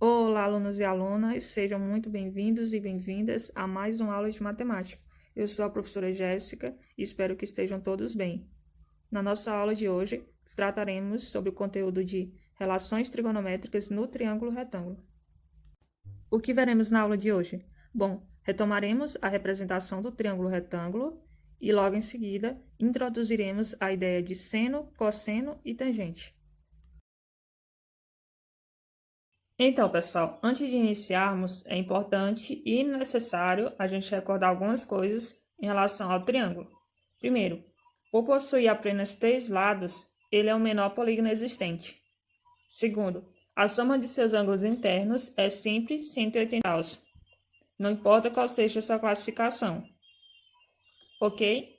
Olá, alunos e alunas, sejam muito bem-vindos e bem-vindas a mais uma aula de matemática. Eu sou a professora Jéssica e espero que estejam todos bem. Na nossa aula de hoje, trataremos sobre o conteúdo de relações trigonométricas no triângulo retângulo. O que veremos na aula de hoje? Bom, retomaremos a representação do triângulo retângulo e logo em seguida introduziremos a ideia de seno, cosseno e tangente. Então, pessoal, antes de iniciarmos, é importante e necessário a gente recordar algumas coisas em relação ao triângulo. Primeiro, por possuir apenas 3 lados, ele é o menor polígono existente. Segundo, a soma de seus ângulos internos é sempre 180 graus, não importa qual seja a sua classificação. Ok?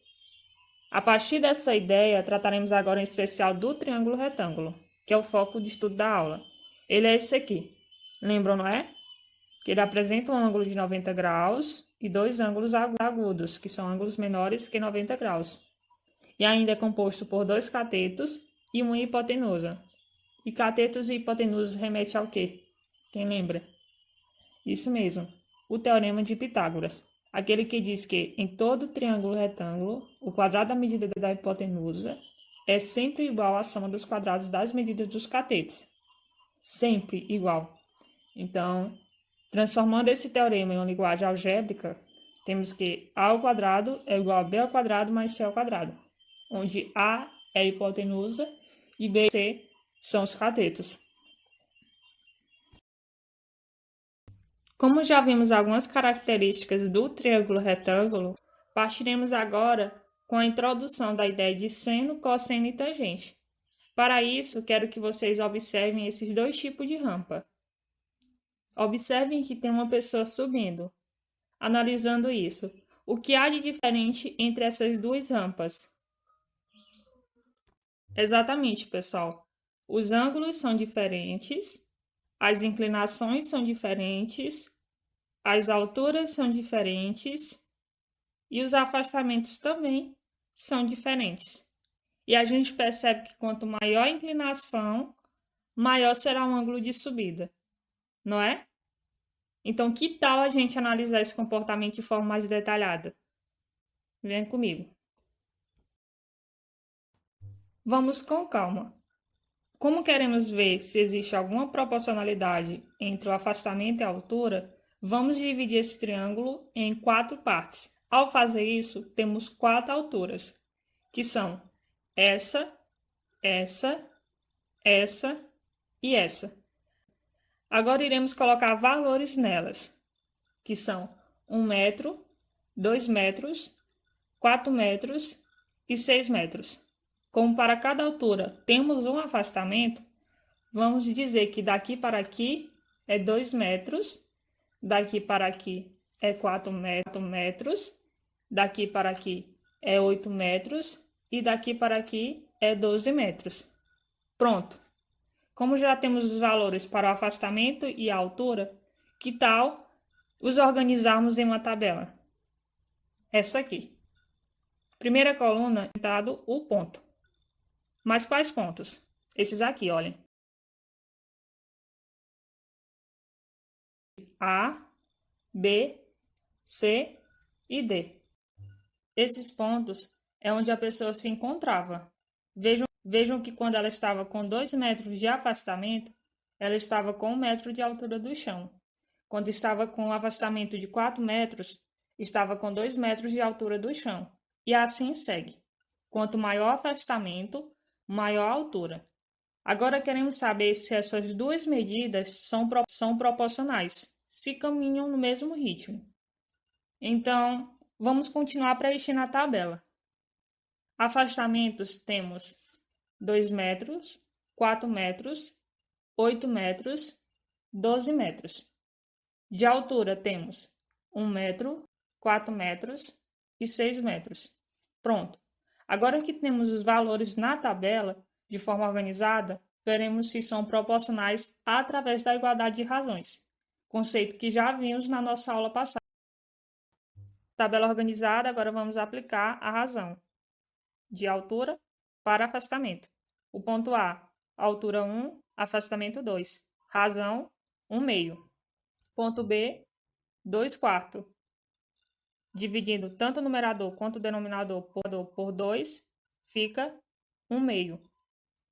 A partir dessa ideia, trataremos agora em especial do triângulo retângulo, que é o foco de estudo da aula. Ele é esse aqui. Lembram, não é? Que ele apresenta um ângulo de 90 graus e 2 ângulos agudos, que são ângulos menores que 90 graus. E ainda é composto por 2 catetos e uma hipotenusa. E catetos e hipotenusas remete ao quê? Quem lembra? Isso mesmo, o teorema de Pitágoras. Aquele que diz que em todo triângulo retângulo, o quadrado da medida da hipotenusa é sempre igual à soma dos quadrados das medidas dos catetos. Sempre igual. Então, transformando esse teorema em uma linguagem algébrica, temos que a ao quadrado é igual a b ao quadrado mais c ao quadrado, onde a é a hipotenusa e b e c são os catetos. Como já vimos algumas características do triângulo retângulo, partiremos agora com a introdução da ideia de seno, cosseno e tangente. Para isso, quero que vocês observem esses 2 tipos de rampa. Observem que tem uma pessoa subindo. Analisando isso, o que há de diferente entre essas 2 rampas? Exatamente, pessoal. Os ângulos são diferentes, as inclinações são diferentes, as alturas são diferentes e os afastamentos também são diferentes. E a gente percebe que quanto maior a inclinação, maior será o ângulo de subida, não é? Então, que tal a gente analisar esse comportamento de forma mais detalhada? Venha comigo. Vamos com calma. Como queremos ver se existe alguma proporcionalidade entre o afastamento e a altura, vamos dividir esse triângulo em 4 partes. Ao fazer isso, temos 4 alturas, que são essa, essa, essa e essa. Agora iremos colocar valores nelas, que são 1 metro, 2 metros, 4 metros e 6 metros. Como para cada altura temos um afastamento, vamos dizer que daqui para aqui é 2 metros, daqui para aqui é 4 metros, daqui para aqui é 8 metros e daqui para aqui é 12 metros. Pronto. Como já temos os valores para o afastamento e a altura, que tal os organizarmos em uma tabela? Essa aqui. Primeira coluna, dado o ponto. Mas quais pontos? Esses aqui, olhem. A, B, C e D. Esses pontos é onde a pessoa se encontrava. Vejam que quando ela estava com 2 metros de afastamento, ela estava com 1 metro de altura do chão. Quando estava com um afastamento de 4 metros, estava com 2 metros de altura do chão. E assim segue. Quanto maior o afastamento, maior a altura. Agora queremos saber se essas 2 medidas são proporcionais, se caminham no mesmo ritmo. Então, vamos continuar preenchendo a tabela. Afastamentos temos 2 metros, 4 metros, 8 metros, 12 metros. De altura temos 1 metro, 4 metros e 6 metros. Pronto. Agora que temos os valores na tabela, de forma organizada, veremos se são proporcionais através da igualdade de razões, conceito que já vimos na nossa aula passada. Tabela organizada, agora vamos aplicar a razão de altura para afastamento. O ponto A, altura 1, afastamento 2. Razão 1 meio. Ponto B, 2 quartos. Dividindo tanto o numerador quanto o denominador por 2, fica 1 meio.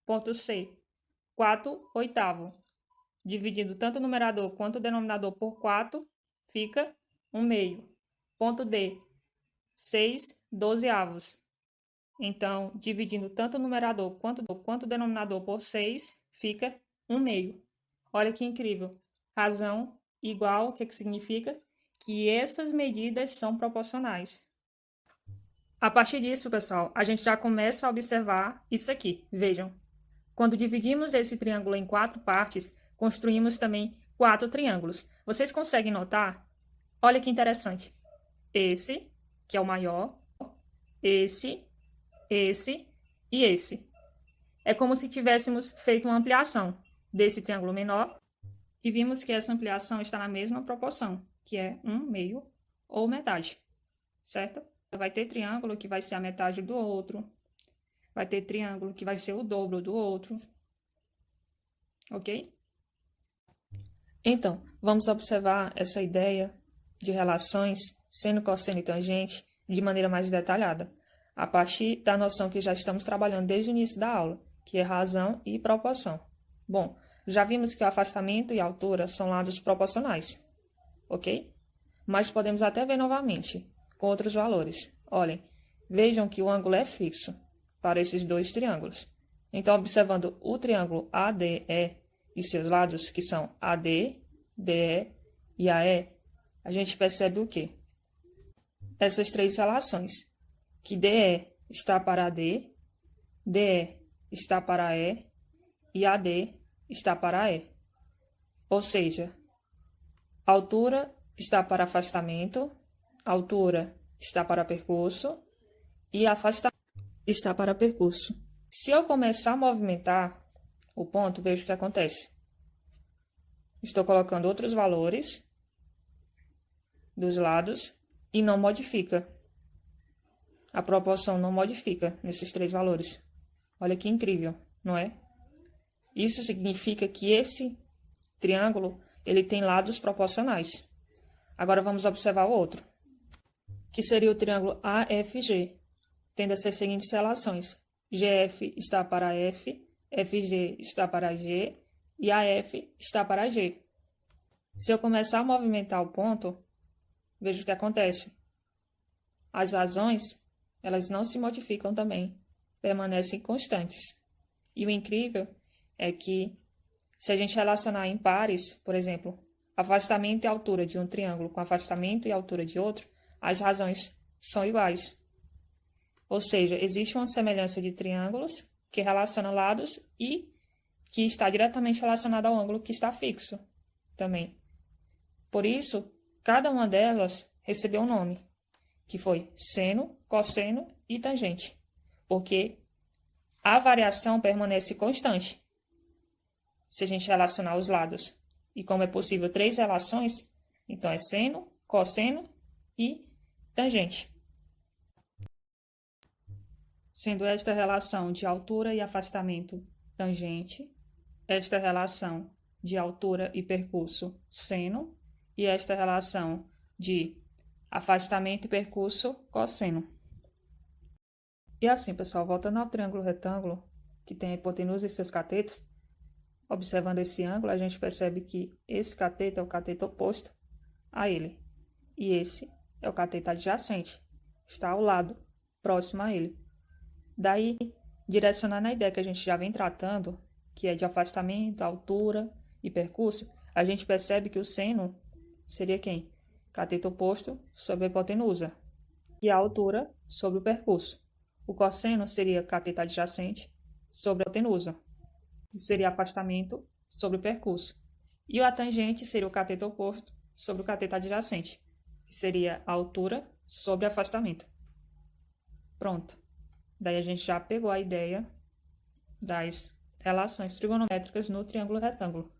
Ponto C, 4 oitavos. Dividindo tanto o numerador quanto o denominador por 4, fica 1 meio. Ponto D, 6 dozeavos. Então, dividindo tanto o numerador quanto o denominador por 6, fica 1 meio. Olha que incrível. Razão igual, o que significa? Que essas medidas são proporcionais. A partir disso, pessoal, a gente já começa a observar isso aqui. Vejam, quando dividimos esse triângulo em 4 partes, construímos também 4 triângulos. Vocês conseguem notar? Olha que interessante. Esse, que é o maior, esse e esse. É como se tivéssemos feito uma ampliação desse triângulo menor e vimos que essa ampliação está na mesma proporção, que é 1 meio ou metade, certo? Vai ter triângulo que vai ser a metade do outro, vai ter triângulo que vai ser o dobro do outro, ok? Então, vamos observar essa ideia de relações seno, cosseno e tangente de maneira mais detalhada, a partir da noção que já estamos trabalhando desde o início da aula, que é razão e proporção. Bom, já vimos que o afastamento e a altura são lados proporcionais, ok? Mas podemos até ver novamente, com outros valores. Olhem, vejam que o ângulo é fixo para esses dois triângulos. Então, observando o triângulo ADE e seus lados, que são AD, DE e AE, a gente percebe o quê? Essas três relações, que DE está para AD, DE está para E e AD está para E. Ou seja, a altura está para afastamento, a altura está para percurso e afastamento está para percurso. Se eu começar a movimentar o ponto, veja o que acontece. Estou colocando outros valores dos lados e não modifica. A proporção não modifica nesses três valores. Olha que incrível, não é? Isso significa que esse triângulo ele tem lados proporcionais. Agora vamos observar o outro, que seria o triângulo AFG, tendo essas seguintes relações. GF está para F, FG está para G e AF está para G. Se eu começar a movimentar o ponto, veja o que acontece. As razões, elas não se modificam também, permanecem constantes. E o incrível é que, se a gente relacionar em pares, por exemplo, afastamento e altura de um triângulo com afastamento e altura de outro, as razões são iguais. Ou seja, existe uma semelhança de triângulos que relaciona lados e que está diretamente relacionada ao ângulo que está fixo também. Por isso, cada uma delas recebeu um nome, que foi seno, cosseno e tangente, porque a variação permanece constante se a gente relacionar os lados. E como é possível três relações, então é seno, cosseno e tangente. Sendo esta relação de altura e afastamento tangente, esta relação de altura e percurso seno, e esta relação de afastamento e percurso cosseno. E assim, pessoal, voltando ao triângulo retângulo, que tem a hipotenusa e seus catetos, observando esse ângulo, a gente percebe que esse cateto é o cateto oposto a ele, e esse é o cateto adjacente, está ao lado, próximo a ele. Daí, direcionando a ideia que a gente já vem tratando, que é de afastamento, altura e percurso, a gente percebe que o seno seria quem? Cateto oposto sobre a hipotenusa, e a altura sobre o percurso. O cosseno seria cateto adjacente sobre a hipotenusa, que seria afastamento sobre o percurso. E a tangente seria o cateto oposto sobre o cateto adjacente, que seria a altura sobre afastamento. Pronto. Daí a gente já pegou a ideia das relações trigonométricas no triângulo retângulo.